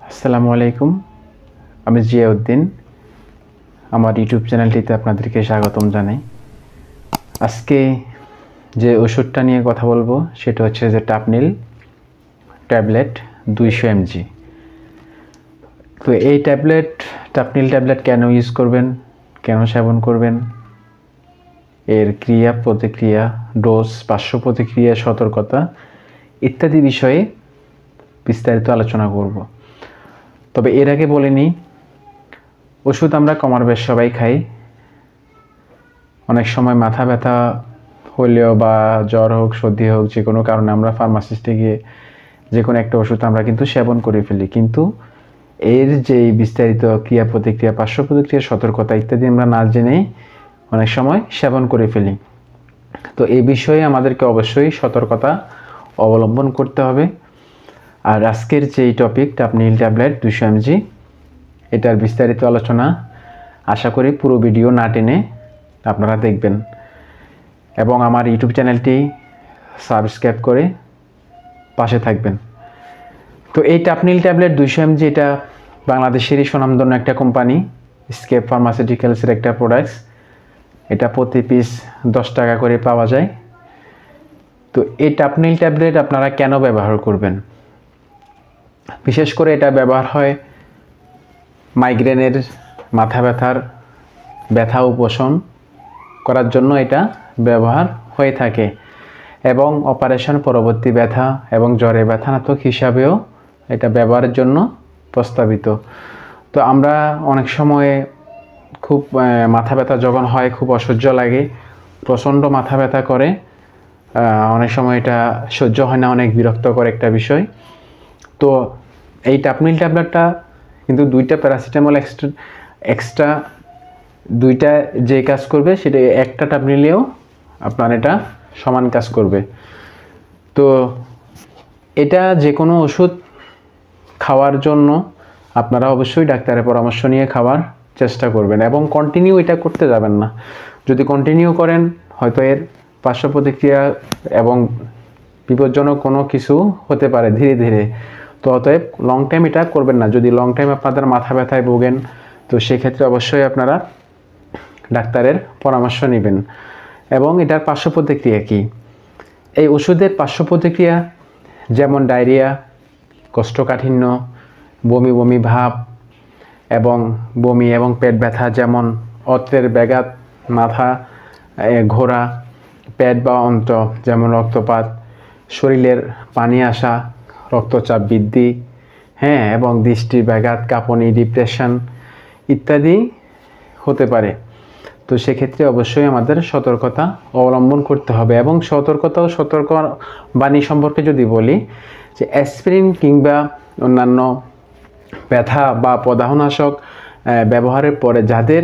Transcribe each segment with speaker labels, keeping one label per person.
Speaker 1: আসসালামু আলাইকুম, আমি জিয়াউদ্দিন। আমার ইউটিউব চ্যানেলটিতে আপনাদেরকে স্বাগতম জানাই। আজকে যে ওষুধটা নিয়ে কথা বলবো সেটা হচ্ছে যে টাপনিল ট্যাবলেট 200 mg। তো এই টাপনিল ট্যাবলেট কেন ইউজ করবেন, কেন সেবন করবেন, এর ক্রিয়া প্রতিক্রিয়া, ডোজ, পার্শ্ব প্রতিক্রিয়া, সতর্কতা ইত্যাদি বিষয়ে বিস্তারিত আলোচনা করব। তবে এর আগে বলে নিই, ওষুধ আমরা কমার বেশ সবাই খাই। অনেক সময় মাথা ব্যথা হলেও বা জ্বর হোক, সর্দি হোক, যে কোনো কারণে আমরা ফার্মাসিস্টে গিয়ে যে কোনো একটা ওষুধ আমরা কিন্তু সেবন করে ফেলি, কিন্তু এর যে বিস্তারিত ক্রিয়া প্রতিক্রিয়া, পার্শ্ব প্রতিক্রিয়া, সতর্কতা ইত্যাদি আমরা না জেনেই অনেক সময় সেবন করে ফেলি। তো এই বিষয়ে আমাদেরকে অবশ্যই সতর্কতা অবলম্বন করতে হবে। আর আজকের যেই টপিক টাপনিল ট্যাবলেট 200 mg, এটার বিস্তারিত আলোচনা আশা করি পুরো ভিডিও না টেনে আপনারা দেখবেন এবং আমার ইউটিউব চ্যানেলটি সাবস্ক্রাইব করে পাশে থাকবেন। তো এই টাপনিল ট্যাবলেট 200 mg এটা বাংলাদেশেরই সুনামধন্য একটা কোম্পানি, স্কেপ ফার্মাসিউটিক্যালসের একটা প্রোডাক্টস। এটা প্রতি পিস 10 টাকা করে পাওয়া যায়। তো এই টাপনিল ট্যাবলেট আপনারা কেন ব্যবহার করবেন? বিশেষ করে এটা ব্যবহার হয় মাইগ্রেনের, মাথা ব্যথা উপশম করার জন্য এটা ব্যবহার হয়ে থাকে এবং অপারেশন পরবর্তী ব্যথা এবং জ্বরে ব্যথানাশক হিসাবেও এটা ব্যবহারের জন্য প্রস্তাবিত। তো আমরা অনেক সময় খুব মাথা ব্যথা যখন হয়, খুব অসহ্য লাগে, প্রচণ্ড মাথা ব্যথা করে, অনেক সময় এটা সহ্য হয় না, অনেক বিরক্তকর একটা বিষয়। তো এই টাপনিল ট্যাবলেটটা কিন্তু 2টা প্যারাসিটামল এক্সট্রা 2টা যে কাজ করবে সেটা একটা টাপনিলেও আপনার এটা সমান কাজ করবে। তো এটা যে কোনো ওষুধ খাওয়ার জন্য আপনারা অবশ্যই ডাক্তারের পরামর্শ নিয়ে খাওয়ার চেষ্টা করবেন এবং কন্টিনিউ এটা করতে যাবেন না। যদি কন্টিনিউ করেন হয়তো এর পার্শ্ব প্রতিক্রিয়া এবং বিপজ্জনক কোনো কিছু হতে পারে ধীরে ধীরে। তো অতএব লং টাইম এটা করবেন না। যদি লং টাইম আপনাদের মাথা ব্যথায় ভোগেন তো সেক্ষেত্রে অবশ্যই আপনারা ডাক্তারের পরামর্শ নেবেন। এবং এটার পার্শ্ব প্রতিক্রিয়া কী? এই ওষুধের পার্শ্ব প্রতিক্রিয়া যেমন ডায়রিয়া, কোষ্ঠকাঠিন্য, বমি বমি ভাব এবং বমি এবং পেট ব্যথা, যেমন অত্রের ব্যাঘাত, মাথা ঘোরা, পেট বা অন্ত্র যেমন রক্তপাত, শরীরের পানি আসা, রক্তচাপ বৃদ্ধি, এবং দৃষ্টির ব্যাঘাত, কাঁপুনি, ডিপ্রেশন ইত্যাদি হতে পারে। তো সেক্ষেত্রে অবশ্যই আমাদের সতর্কতা অবলম্বন করতে হবে। এবং সতর্কবাণী সম্পর্কে যদি বলি, যে অ্যাসপিরিন কিংবা অন্যান্য ব্যথা বা প্রদাহনাশক ব্যবহারের পরে যাদের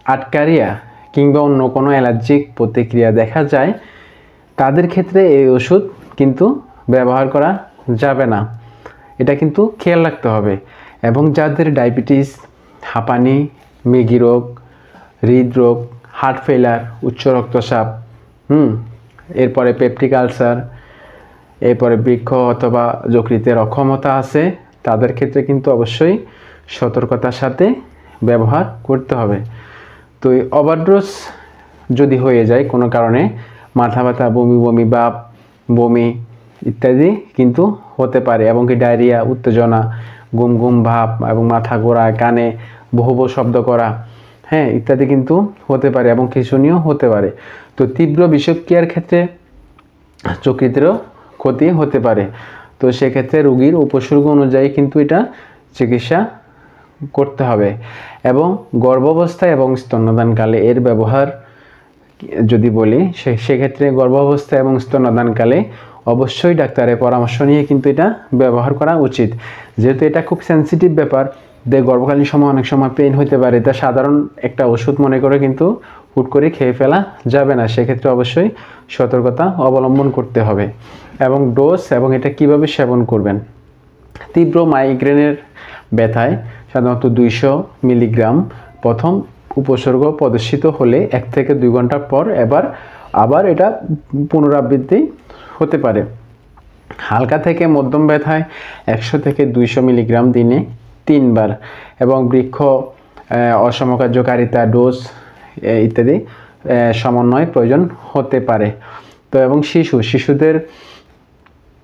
Speaker 1: আটকারিয়া কিংবা অন্য কোনো অ্যালার্জিক প্রতিক্রিয়া দেখা যায় তাদের ক্ষেত্রে এই ওষুধ কিন্তু ব্যবহার করা যাবে না। এটা কিন্তু খেয়াল রাখতে হবে। এবং যাদের ডায়াবেটিস, হাঁপানি, মৃগী রোগ, হৃদরোগ, হার্ট ফেলার, উচ্চ রক্তচাপ, এরপরে পেপটিক আলসার, এরপরে বৃক্ক অথবা যকৃতের অক্ষমতা আছে, তাদের ক্ষেত্রে কিন্তু অবশ্যই সতর্কতার সাথে ব্যবহার করতে হবে। তো ওভারডোজ যদি হয়ে যায় কোনো কারণে, মাথা ব্যথা, বমি বমি ভাব, বমি ইত্যাদি কিন্তু হতে পারে। এবং কি ডায়রিয়া, উত্তেজনা, গুম গুম ভাব এবং মাথা ঘোরা, কানে বহু বহু শব্দ করা, ইত্যাদি কিন্তু হতে পারে এবং খিঁচুনিও হতে পারে। তো তীব্র বিষক্রিয়ার ক্ষেত্রে যকৃতেরও ক্ষতি হতে পারে। তো সেক্ষেত্রে রোগীর উপসর্গ অনুযায়ী কিন্তু এটা চিকিৎসা করতে হবে। এবং গর্ভাবস্থায় এবং স্তন্যদানকালে এর ব্যবহার যদি বলি, সেক্ষেত্রে গর্ভাবস্থা এবং স্তন্যদানকালে অবশ্যই ডাক্তারের পরামর্শ নিয়ে কিন্তু এটা ব্যবহার করা উচিত। যেহেতু এটা খুব সেন্সিটিভ ব্যাপার, গর্ভকালীন সময় অনেক সময় পেইন হতে পারে, এটা সাধারণ একটা ওষুধ মনে করে কিন্তু হুট করে খেয়ে ফেলা যাবে না। সেক্ষেত্রে অবশ্যই সতর্কতা অবলম্বন করতে হবে। এবং ডোজ এবং এটা কিভাবে সেবন করবেন। তীব্র মাইগ্রেনের ব্যথায় সাধারণত 200 মিলিগ্রাম প্রথম উপসর্গ প্রদর্শিত হলে 1 থেকে 2 ঘন্টা পর আবার এটা পুনরাবৃত্তি হতে পারে। হালকা থেকে মধ্যম ব্যথায় 100 থেকে 200 মিলিগ্রাম দিনে 3 বার এবং বৃক্ষ অসমকার্যকারিতা ডোজ ইত্যাদি সমন্বয় প্রয়োজন হতে পারে। তো এবং শিশুদের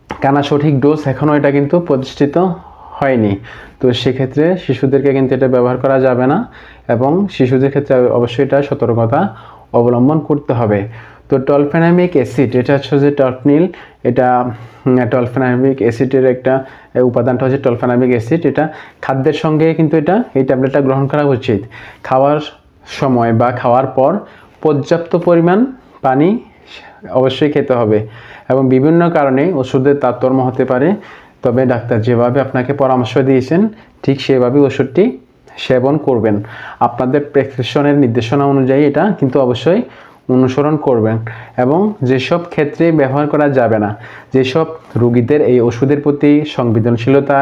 Speaker 1: কেনা সঠিক ডোজ এখনও এটা কিন্তু প্রতিষ্ঠিত হয়নি। তো সেক্ষেত্রে শিশুদেরকে কিন্তু এটা ব্যবহার করা যাবে না এবং শিশুদের ক্ষেত্রে অবশ্যই এটা সতর্কতা অবলম্বন করতে হবে। তো টলফেনামিক অ্যাসিড, এটা হচ্ছে যে টর্পনিল, এটা টলফেনামিক অ্যাসিডের একটা উপাদানটা হচ্ছে টলফেনামিক অ্যাসিড। এটা খাদ্যের সঙ্গে কিন্তু এই ট্যাবলেটটা গ্রহণ করা উচিত। খাওয়ার সময় বা খাওয়ার পর পর্যাপ্ত পরিমাণ পানি অবশ্যই খেতে হবে এবং বিভিন্ন কারণে ওষুধের তারতম্য হতে পারে, তবে ডাক্তার যেভাবে আপনাকে পরামর্শ দিয়েছেন ঠিক সেভাবে ওষুধটি সেবন করবেন। আপনাদের প্রেসক্রিপশনের নির্দেশনা অনুযায়ী এটা কিন্তু অবশ্যই অনুসরণ করবেন এবং যেসব ক্ষেত্রে ব্যবহার করা যাবে না, যেসব রোগীদের এই ওষুধের প্রতি সংবেদনশীলতা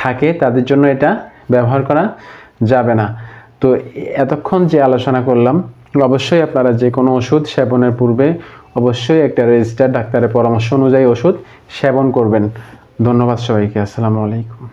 Speaker 1: থাকে তাদের জন্য এটা ব্যবহার করা যাবে না। তো এতক্ষণ যে আলোচনা করলাম, অবশ্যই আপনারা যে কোনো ওষুধ সেবনের পূর্বে অবশ্যই একটা রেজিস্টার্ড ডাক্তারের পরামর্শ অনুযায়ী ওষুধ সেবন করবেন। ধন্যবাদ সবাইকে। আসসালামু আলাইকুম।